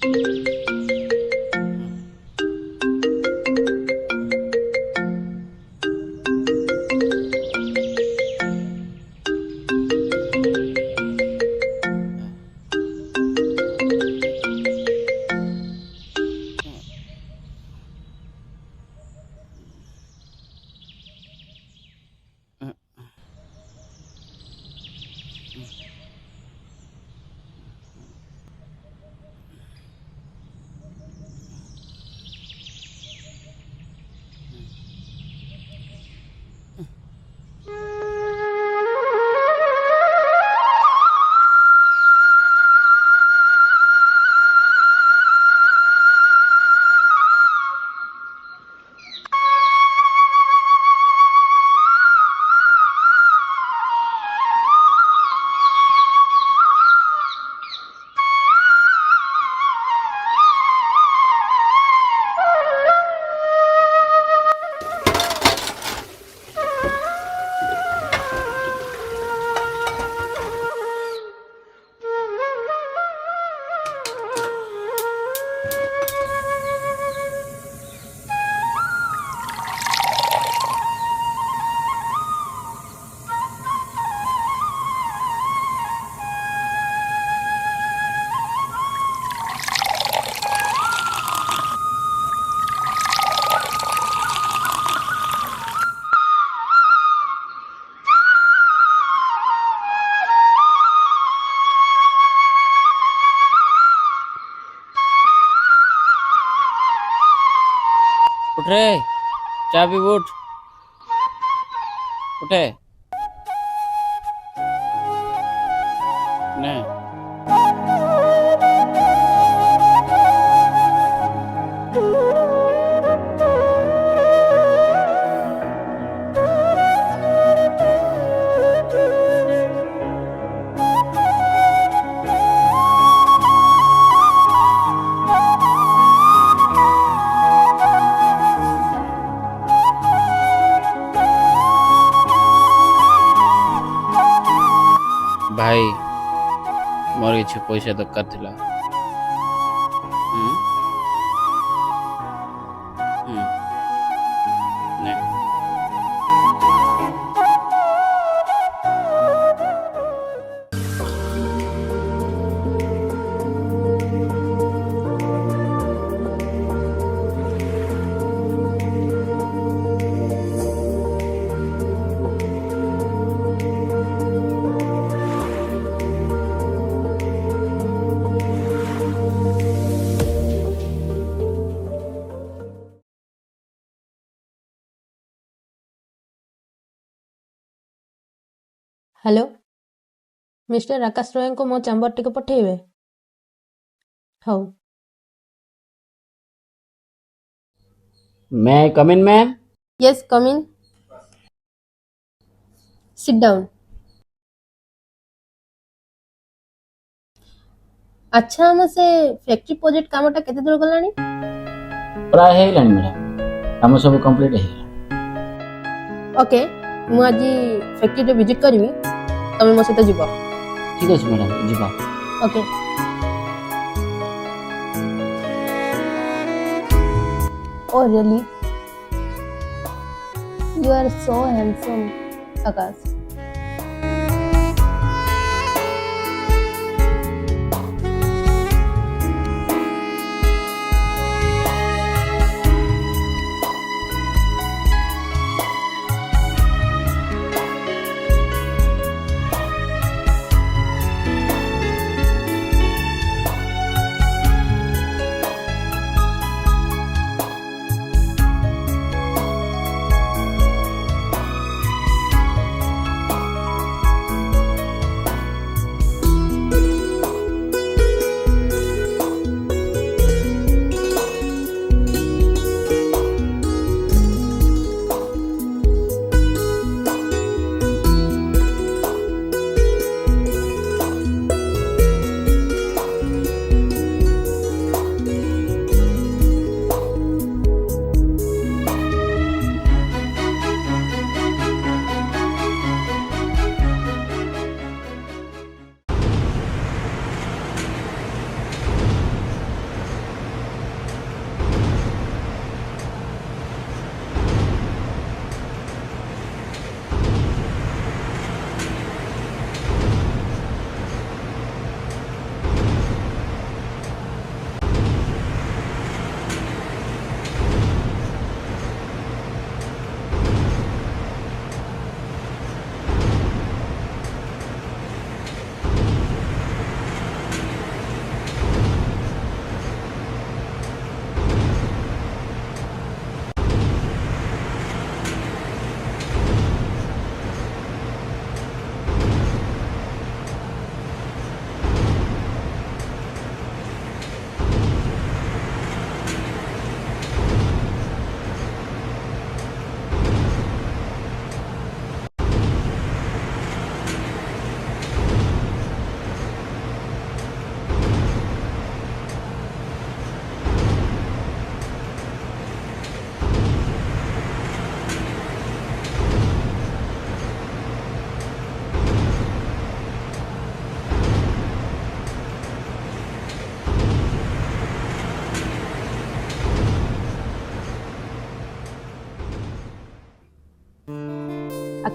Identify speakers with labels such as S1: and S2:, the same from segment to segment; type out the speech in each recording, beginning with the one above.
S1: उठ रे, चाय पी उठ। उठे नहीं। भाई मोर किसी पैसा दरकार थिला। हम्म, हम्म, नहीं।
S2: हेलो मिस्टर आकाश रॉय को मो चैम्बर टिके पठेइबे। हौ
S1: मैं come in ma'am.
S2: Yes come in, sit down. अच्छा हम से फैक्ट्री प्रोजेक्ट कामटा केते दूर गलानी?
S1: प्राय है लानी मैडम, काम सब कंप्लीट है।
S2: ओके मु आज फैक्ट्री रे विजिट करबी, तमे मो सहित जीव।
S1: ठीक है madam, Jiva.
S2: Okay oh really you are so handsome Akash.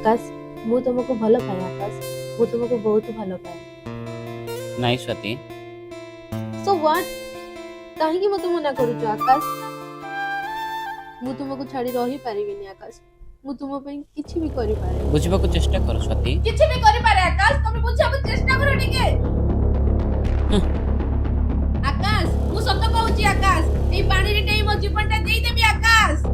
S2: Akash मु तुमको भल पाए आकाश मु तुमको बहुत भल पाए
S1: नहीं स्वाति
S2: सो व्हाट काहे मते मना करूछ आकाश मु तुमको छाड़ी रही पारिबिनी आकाश मु तुम पे किछि भी करि पारे
S1: बुझबा को चेष्टा कर स्वाति
S2: किछि भी करि पारे आकाश तुम बुझाबो चेष्टा करो ठीक आकाश मु सत्य कहूची आकाश ए पानी रे टई मो जीवनटा देई देबी आकाश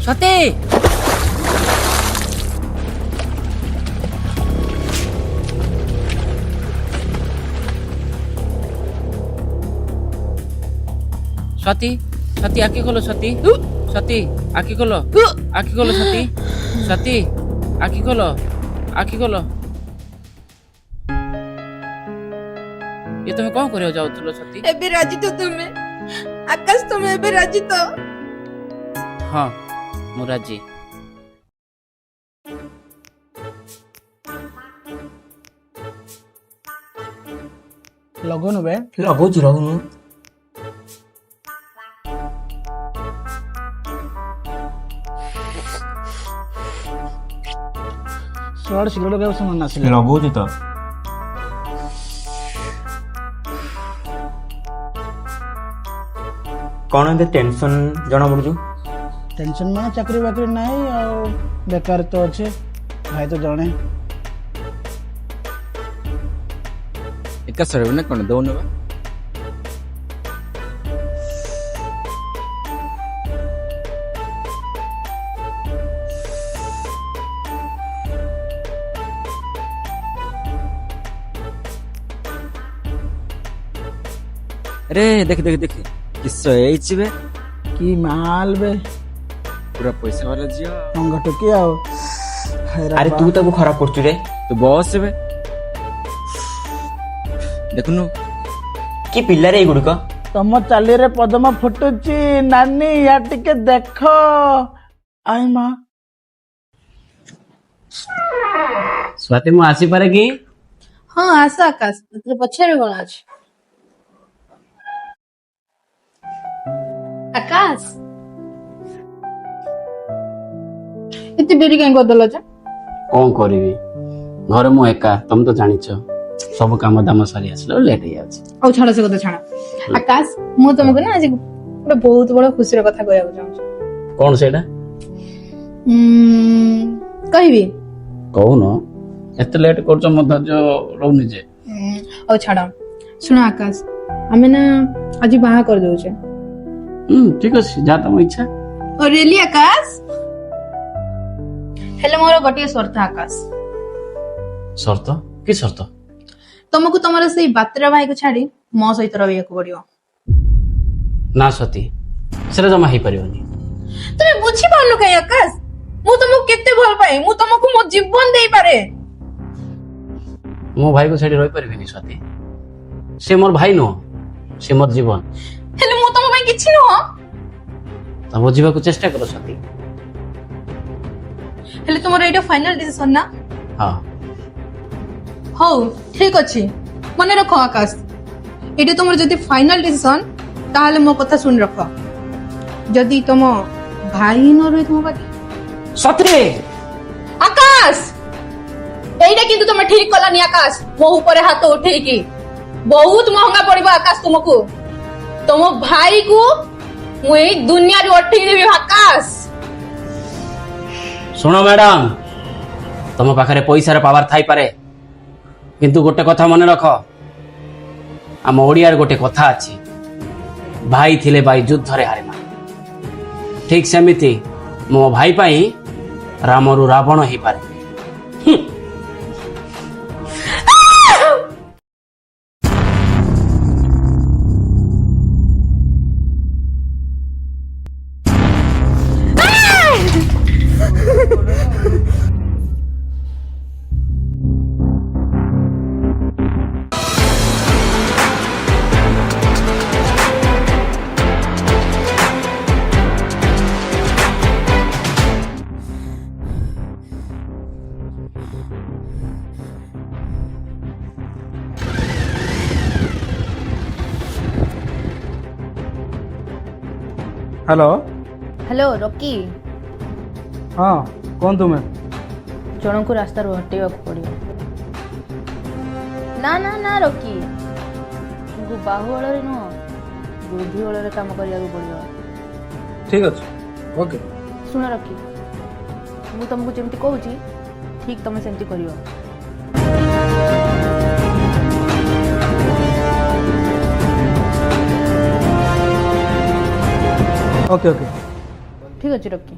S1: स्वाति स्वाति स्वाति आखि खोलो स्वाति स्वाति आखि खोलो आखि खोलो स्वाति स्वाति आखि खोलो आखि खोलो ये तुम्हें कौन करे जाउथलो स्वाति
S2: एबे राजी तो तुमे आकाश तुमे एबे राजी तो
S1: हाँ मुराजी
S3: लगुन बे
S4: लगौଛୁ ରହୁନୁ
S3: ଶୁଆଡେ ଶୀଘ୍ର ଲଗେଇବା ସେ ମନେ ଆସିଲେ
S4: ଲଗଉଛି ତ କଣ ଏତେ ଟେନସନ ଜଣା ପଡୁଛୁ
S3: ଟେନସନ ମାନେ ଚାକିରି ବାକିରି ନାହିଁ ଆଉ ବେକାର ତ ଅଛି ଭାଇ ତ ଜଣେ
S1: ଏକା ସରିବ ନା କଣ ଦଉନ ବା अरे देख देख देख किस्सा ହେଇଛି ବେ
S3: କି ମାଲ ବେ
S1: पूरा पैसा वाला झियो
S3: ଟଙ୍କା ଟୁକି ଆଉ
S4: ଆରେ ତୁ ତାକୁ ଖରାପ କରୁଛୁ ରେ
S1: ତୁ ବସ୍ ବେ ଦେଖୁନୁ
S4: କି ପିଲାରେ ଏଇଗୁଡିକ
S3: ତମ ଚାଲିରେ ପଦମ ଫୁଟୁଛି ନାନୀ ୟା ଟିକେ ଦେଖ ଆଇ ମା
S1: ସ୍ୱାତି ମୁଁ ଆସିପାରେ କି
S2: ହଁ ଆସ ଆକାଶ ତତେ ପଛରେ କଣ ଅଛି ଆକାଶ ଏତେ ଡେରି କାଇଁ କରିଦେଲ ଯେ
S1: କଣ କରିବି ଘରେ ମୁଁ ଏକା ତମେ ତ ଜାଣିଛ ସବୁ କାମ ଦାମ ସରି ଆସିଲେ ଲେଟ୍ ହେଇଯାଉଛି
S2: ଆଉ ଛାଡ ସେ କଥା ଛାଡ ଆକାଶ ମୁଁ ତମକୁ ନା ଆଜି ଗୋଟେ ବହୁତ ବଡ ଖୁସିର କଥା କହିବାକୁ ଚାହୁଁଛି
S1: କଣ ସେଇଟା
S2: କହିବି
S1: କହୁନ ଏତେ ଲେଟ୍ କରୁଛ ମୋ ଧୈର୍ଯ୍ୟ ରହୁନି ଯେ
S2: ଆଉ ଛାଡ ଶୁଣ ଆକାଶ ଆମେ ନା ଆଜି ବାହା କରିଦଉଛେ
S1: ଠିକ ଅଛି ଯାହା ତମ ଇଚ୍ଛା
S2: ରିଏଲି ଆକାଶ ହେଲେ ମୋର ଗୋଟିଏ ସର୍ତ୍ତ ଆକାଶ
S1: ସର୍ତ୍ତ କି ସର୍ତ୍ତ
S2: ତମକୁ ତମର ସେଇ ବାତ୍ରା ଭାଇକୁ ଛାଡି ମୋ ସହିତ ରହିବାକୁ ପଡିବ
S1: ନା ସତୀ ସେଟା ଜମା ହେଇପାରିବନି
S2: ତମେ ବୁଝିପାରୁନ କାଇଁ ଆକାଶ ମୁଁ ତମକୁ କେତେ ଭଲ ପାଏ ମୁଁ ତମକୁ ମୋ ଜୀବନ ଦେଇପାରେ
S1: ମୋ ଭାଇକୁ ଛାଡି ରହିପାରିବିନି ସ୍ୱାତି ସେ ମୋର ଭାଇ ନୁହଁ ସେ ମୋର ଜୀବନ
S2: ହେଲେ ମୁଁ ତମ ପାଇଁ କିଛି ନୁହଁ
S1: ତ ବୁଝିବାକୁ ଚେଷ୍ଟା କର ସ୍ୱାତି
S2: ହେଲେ ତୁମର ଏଇଟା ଫାଇନାଲ ଡିସିସନ ନା
S1: ହଁ
S2: ହଉ ଠିକ ଅଛି ମନେ ରଖ ଆକାଶ ଏଇଟା ତୁମର ଯଦି ଫାଇନାଲ ଡିସିସନ ତାହେଲେ ମୋ କଥା ଶୁଣି ରଖ ଯଦି ତମ ଭାଇ ନ ରହେ ତୁମ ପାଖେ
S1: ସତରେ
S2: ଆକାଶ ଏଇଟା କିନ୍ତୁ ତମେ ଠିକ କଲାନି ଆକାଶ ମୋ ଉପରେ ହାତ ଉଠେଇକି ବହୁତ ମହଙ୍ଗା ପଡିବ ଆକାଶ ତୁମକୁ ତମ ଭାଇକୁ ମୁଁ ଏଇ ଦୁନିଆରୁ ଅଟକେଇ ଦେବି ଆକାଶ
S1: ଶୁଣ ମ୍ୟାଡାମ ତମ ପାଖରେ ପଇସାର ପାୱାର ଥାଇପାରେ କିନ୍ତୁ ଗୋଟେ କଥା ମନେ ରଖ ଆମ ଓଡିଆର ଗୋଟେ କଥା ଅଛି ଭାଇ ଥିଲେ ଭାଇ ଯୁଦ୍ଧରେ ହାରେନା ଠିକ ସେମିତି ମୋ ଭାଇ ପାଇଁ ରାମରୁ ରାବଣ ହେଇପାରେ
S3: हेलो
S2: हेलो रॉकी
S3: हाँ कौन तुम्हें
S2: ଜଣଙ୍କୁ ରାସ୍ତାରୁ ହଟେଇବାକୁ ପଡ଼ିବ। ନା ନା ନା ରକି, ତୁମକୁ ବାହୁବଳରେ ନୁହଁ ବୃଦ୍ଧି ବଳରେ କାମ କରିବାକୁ ପଡ଼ିବ।
S3: ଠିକ ଅଛି ଓକେ
S2: ଶୁଣ ରକି, ମୁଁ ତମକୁ ଯେମିତି କହୁଛି ଠିକ୍ ତମେ ସେମିତି କରିବ।
S3: ଓକେ ଓକେ
S2: ଠିକ୍ ଅଛି ରକି,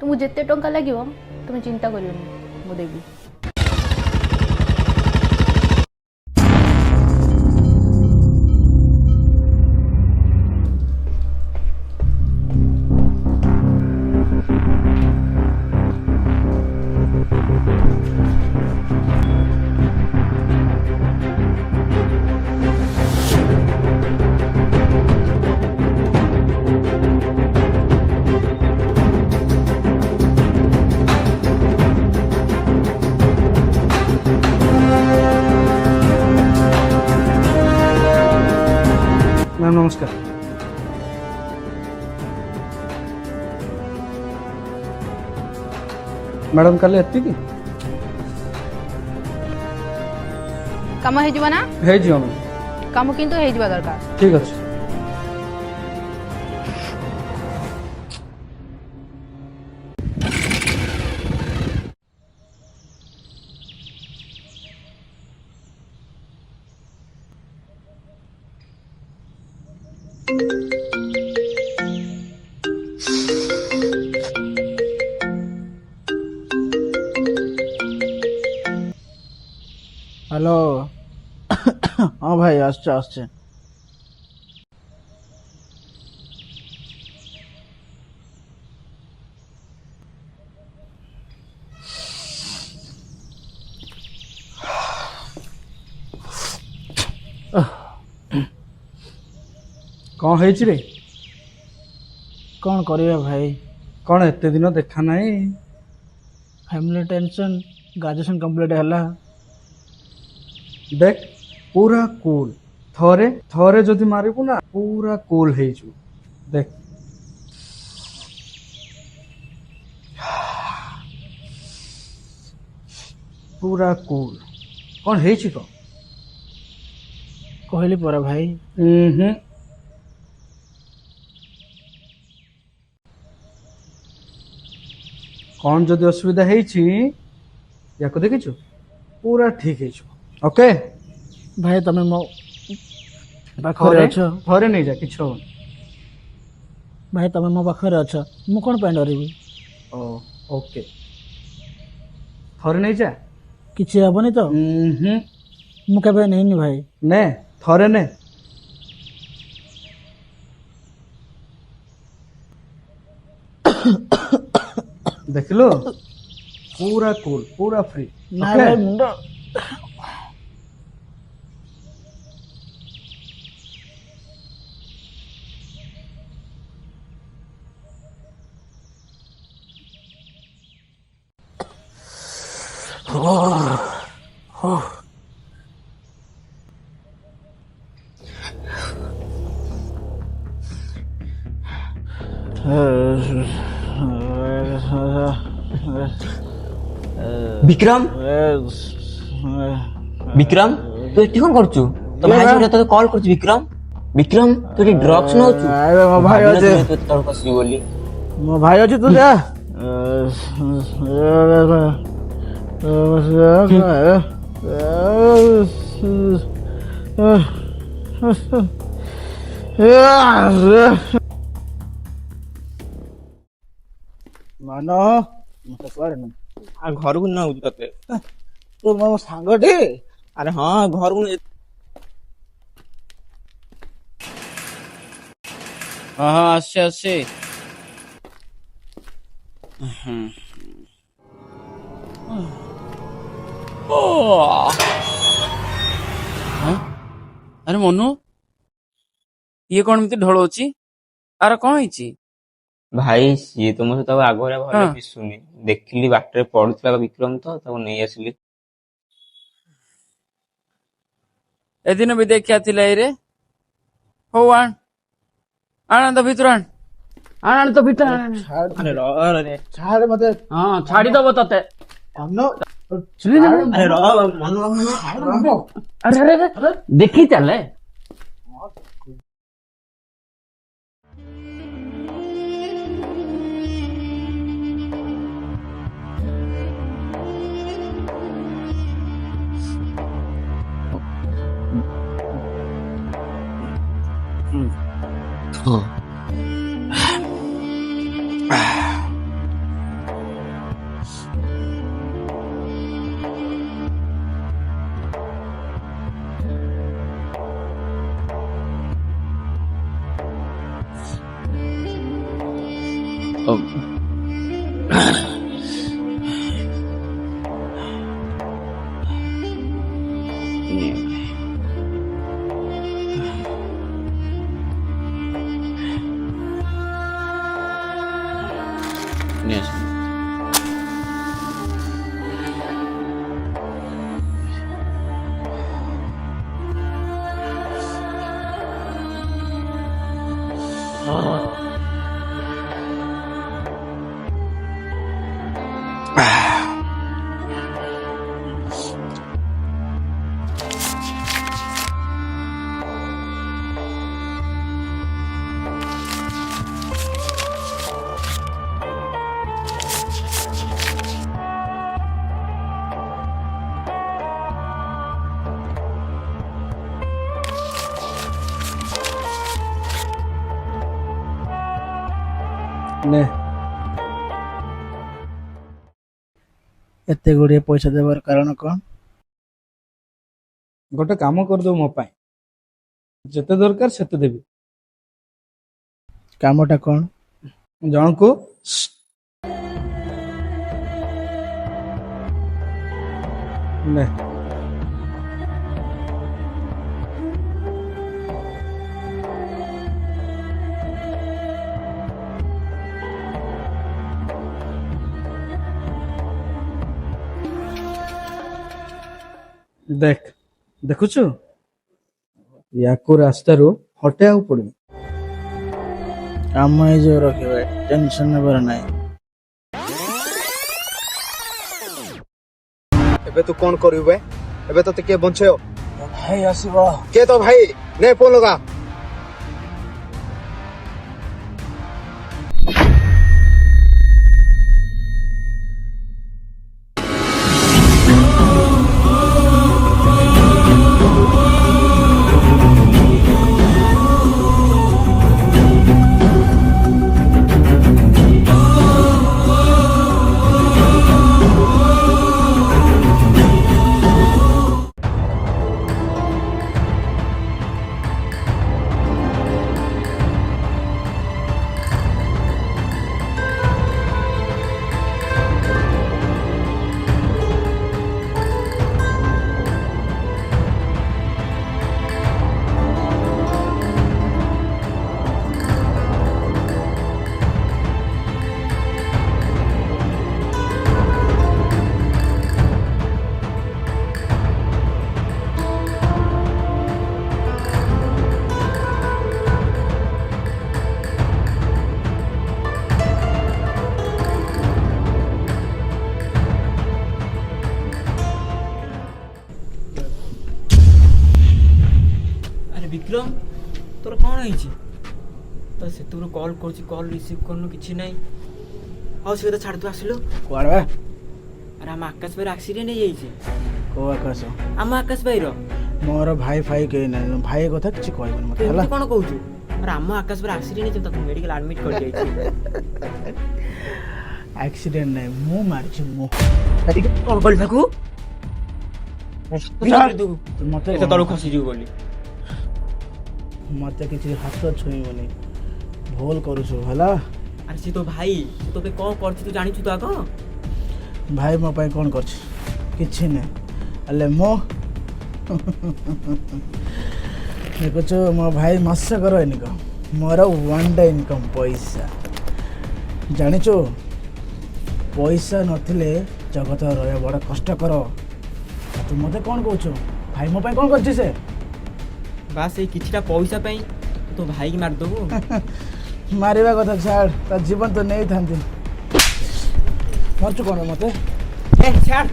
S2: ତୁମକୁ ଯେତେ ଟଙ୍କା ଲାଗିବ ତୁମେ ଚିନ୍ତା କରିବନି, ମୁଁ ଦେବି।
S3: ମ୍ୟାମ୍ ନମସ୍କାର। ମ୍ୟାଡ଼ାମ୍ କାଲି ଏତିକି
S2: କାମ ହେଇଯିବ ନା?
S3: ହେଇଯିବ ମ୍ୟାମ୍।
S2: କାମ କିନ୍ତୁ ହେଇଯିବା ଦରକାର।
S3: ଠିକ ଅଛି হ্যালো ହଁ ଭାଇ আসছে আসছে କଣ ହେଇଛି ରେ କଣ କରିବା ଭାଇ କଣ ଏତେ ଦିନ ଦେଖା ନାହିଁ ଫ୍ୟାମିଲି ଟେନସନ ଗ୍ରାଜୁଏସନ କମ୍ପ୍ଲିଟ ହେଲା देख पूरा कूल थरे थरे जदि मारिबु ना पूरा कूल ହେଇଯିବୁ देख पूरा कूल कौन ହେଇଛି ତ କହିଲି ପରା ଭାଇ कौन जदि असुविधा ହେଇଛି याको ଦେଖିଛୁ पूरा ठीक ହେଇଯିବ ओके भाई तमे मो पाखरे अछ थरे नहीं जा किछ हो भाई तमे मो पाखरे अछ मु कोन पे डरिबी ओ ओके थरे नहीं जा किछ हबनी तो मु केबे नहीं भाई ने थरे ने देख लो पूरा कूल पूरा फ्री ना okay? भाई मुंडो
S4: ବିକ୍ରମ ବିକ୍ରମ ତୁ ଏଠି କଣ କରୁଛୁ? ତୋ ଭାଇ ସହିତ ତତେ କଲ୍ କରୁଛି। ବିକ୍ରମ ବିକ୍ରମ ତୁ ଏଠି ଡ୍ରଗ୍ସ ନଉଛୁ?
S3: ମୋ ଭାଇ ଅଛି
S4: ତଳକୁ ଆସିବି ବୋଲି।
S3: ମୋ ଭାଇ ଅଛି ତୁ ଯା ମାନ ମତେ କୁଆଡେ ନୁହଁ
S4: ଆଉ ଘରକୁ ନଉଛି ତତେ।
S3: ତୁ ମୋ ସାଙ୍ଗଟି
S4: ଆରେ ହଁ ଘରକୁ
S1: ହଁ ହଁ ଆସୁଛି ଆସୁଛି। ଆରେ ମନୁ ଇଏ କଣ ଏମିତି ଢଳଉଛି? ଆର କଣ ହେଇଛି?
S4: ଭାଇ ସିଏ ତ ମୋ ସହିତ ଆଉ ଆଗ ଭଳିଆ ଭଲ ମିଶୁନି। ଦେଖିଲି ବାଟରେ ପଡୁଥିଲା ବିକ୍ରମ ତ ତାକୁ ନେଇ ଆସିଲି।
S1: ଏଦିନ ବି ଦେଖିଆ ଥିଲା ଏଇରେ। ହଉ ଆଣ ଆଣ ତ ଭିତରୁ ଆଣ। ଆଣ ତ ଭିତରେ
S4: ଆରେ ର
S3: ଛାଡ ମତେ
S1: ହଁ ଛାଡିଦବ ତତେ
S3: ଅନ୍ନ
S4: ଆରେ ର
S1: ଆରେ ଆରେ ଆରେ ଦେଖି ଚାଲେ
S3: ନେ
S5: ଏତେ ଗୁଡ଼ିଏ ପଇସା ଦେବାର କାରଣ କ'ଣ?
S3: ଗୋଟେ କାମ କରିଦବୁ ମୋ ପାଇଁ, ଯେତେ ଦରକାର ସେତେ ଦେବି।
S5: କାମଟା କ'ଣ?
S3: ଜଣକୁ ନେ देख देखुଛୁ ୟାକୁ ରାସ୍ତାରୁ ହଟେଇବାକୁ ପଡିବ।
S5: କାମ ହେଇଯିବ ରଖିବେ, ଟେନସନ୍ ନେବାର ନାହିଁ।
S6: ଏବେ ତୁ କଣ କରିବୁ ବେ? ଏବେ ତତେ କିଏ ବଞ୍ଚେଇବ?
S5: ଭାଇ ଆସିବ।
S6: କିଏ ତ ଭାଇ? ନେ ଫୋନ ଲଗା।
S4: ଆରେ ବିକ୍ରମ ତୋର କ'ଣ ହେଇଛି? ତ ସେତେବେଳେ କଲ୍ କରୁଛି, କଲ୍ ରିସିଭ୍ କରୁନୁ, କିଛି ନାହିଁ। ହଉ ସେ କଥା ଛାଡ଼, ତୁ ଆସିଲୁ।
S5: କୁଆଡ଼େ ବା?
S4: ଆରେ ଆମ ଆକାଶ ଭାଇର ଆକ୍ସିଡେଣ୍ଟ ହେଇଯାଇଛି।
S5: କୋଉ ଆକାଶ?
S4: ଆମ ଆକାଶ ଭାଇର।
S5: ମୋର ଭାଇ ଫାଇ କେହି ନାହିଁ, ଭାଇ କଥା କିଛି କହିବନି ମତେ ହେଲା।
S4: ତୁ କ'ଣ କହୁଛୁ? ଆରେ ଆମ ଆକାଶ ଭାଇର ଆକ୍ସିଡେଣ୍ଟ ହେଇଛି, ତାକୁ ମେଡିକାଲ ଆଡମିଟ୍ କରିଯାଇଛି।
S5: ଆକ୍ସିଡେଣ୍ଟ ନାହିଁ, ମୁଁ ମାରିଛି ମୁଁ।
S4: କ'ଣ କଲି ତାକୁ?
S5: ମତେ
S4: ଏତେ ତଳକୁ ଖସିଯିବୁ ବୋଲି।
S5: ମତେ କିଛି ହାତ ଛୁଇଁବନି, ଭୁଲ କରୁଛୁ ହେଲା।
S4: ଆରେ ସେ ତୋ ଭାଇ, ତୋ ପାଇଁ କ'ଣ କରୁଛି ତୁ ଜାଣିଛୁ ତ ଆଗ?
S5: ଭାଇ ମୋ ପାଇଁ କ'ଣ କରୁଛି? କିଛି ନାହିଁ, ହେଲେ ମୁଁ ଦେଖୁଛୁ ମୋ ଭାଇ ମାସକର ଇନକମ୍, ମୋର ୱାନ୍ ଡେ ଇନକମ୍ ପଇସା। ଜାଣିଛୁ ପଇସା ନଥିଲେ ଜଗତ ରହିବା ବଡ଼ କଷ୍ଟକର। ତୁ ମତେ କ'ଣ କହୁଛୁ? ଭାଇ ମୋ ପାଇଁ କ'ଣ କରୁଛି ସେ?
S4: ବାସ୍ ଏଇ କିଛିଟା ପଇସା ପାଇଁ ତୋ ଭାଇକି ମାରିଦେବୁ?
S5: ମାରିବା କଥା ଛାଡ଼, ତା ଜୀବନ ତ ନେଇଥାନ୍ତି। ମରୁଛୁ କ'ଣ ମତେ?
S4: ଏ ଛାଡ଼,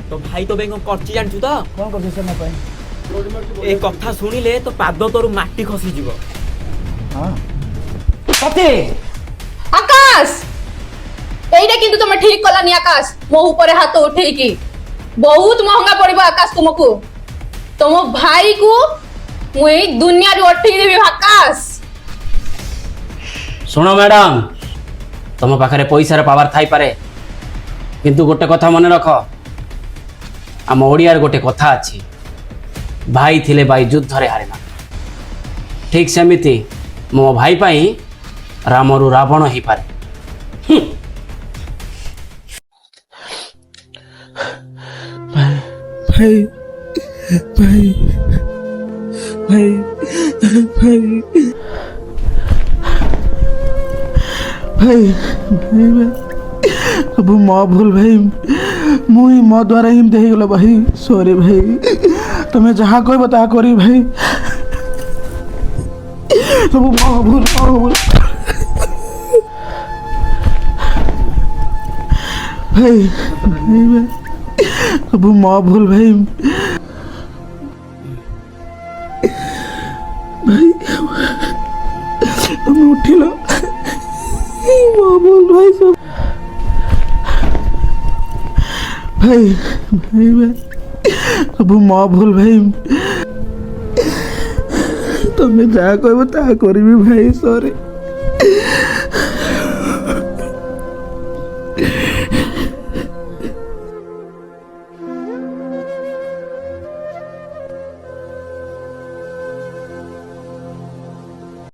S4: ତୋ ଭାଇ ତୋ ପାଇଁ କ'ଣ କରିଛି ଜାଣିଛୁ ତ?
S5: କ'ଣ କରୁଛୁ ସେନା ପାଇଁ?
S4: ଏ କଥା ଶୁଣିଲେ ତୋ ପାଦ ତୋର ମାଟି ଖସିଯିବ।
S5: ହଁ
S1: ସତେ
S2: আকাশ এইটা কিন্তু তুমি ঠিক কলানি আকাশ মো উপরে হাত উঠেইকি বহুত মহঙ্গা পড়িব আকাশ তোমাকু তোম ভাই কু মু এই দুনিয়ার অঠেই দেবি আকাশ
S1: ଶୁଣ ମ୍ୟାଡାମ, ତମ ପାଖରେ ପଇସାର ପାୱାର ଥାଇପାରେ, କିନ୍ତୁ ଗୋଟେ କଥା ମନେ ରଖ, ଆମ ଓଡ଼ିଆର ଗୋଟେ କଥା ଅଛି, ଭାଇ ଥିଲେ ଭାଇ ଯୁଦ୍ଧରେ ହାରେନା। ଠିକ୍ ସେମିତି ମୋ ଭାଇ ପାଇଁ ରାମରୁ ରାବଣ ହେଇପାରେ।
S5: ଭାଇ ଭାଇ ଭାଇ ଭାଇ ଭାଇ ଭାଇ ସବୁ ମୋ ଭୁଲ ଭାଇ, ମୁଁ ହିଁ ମୋ ଦ୍ୱାରା ଏମିତି ହେଇଗଲା ଭାଇ। ସରି ଭାଇ, ତମେ ଯାହା କହିବ ତାହା କରିବି ଭାଇ। ସବୁ ମୋ ଭୁଲ ମୋ ଭୁଲ ଭାଇ ଭାଇ ଭାଇ ସବୁ ମୋ ଭୁଲ ଭାଇ। ଭାଇ ତମେ ଉଠିଲ, ମୋ ଭୁଲ ଭାଇ ସବୁ। ଭାଇ ଭାଇ ଭାଇ ସବୁ ମୋ ଭୁଲ ଭାଇ, ତମେ ଯାହା କହିବ ତାହା କରିବି ଭାଇ। ସରି।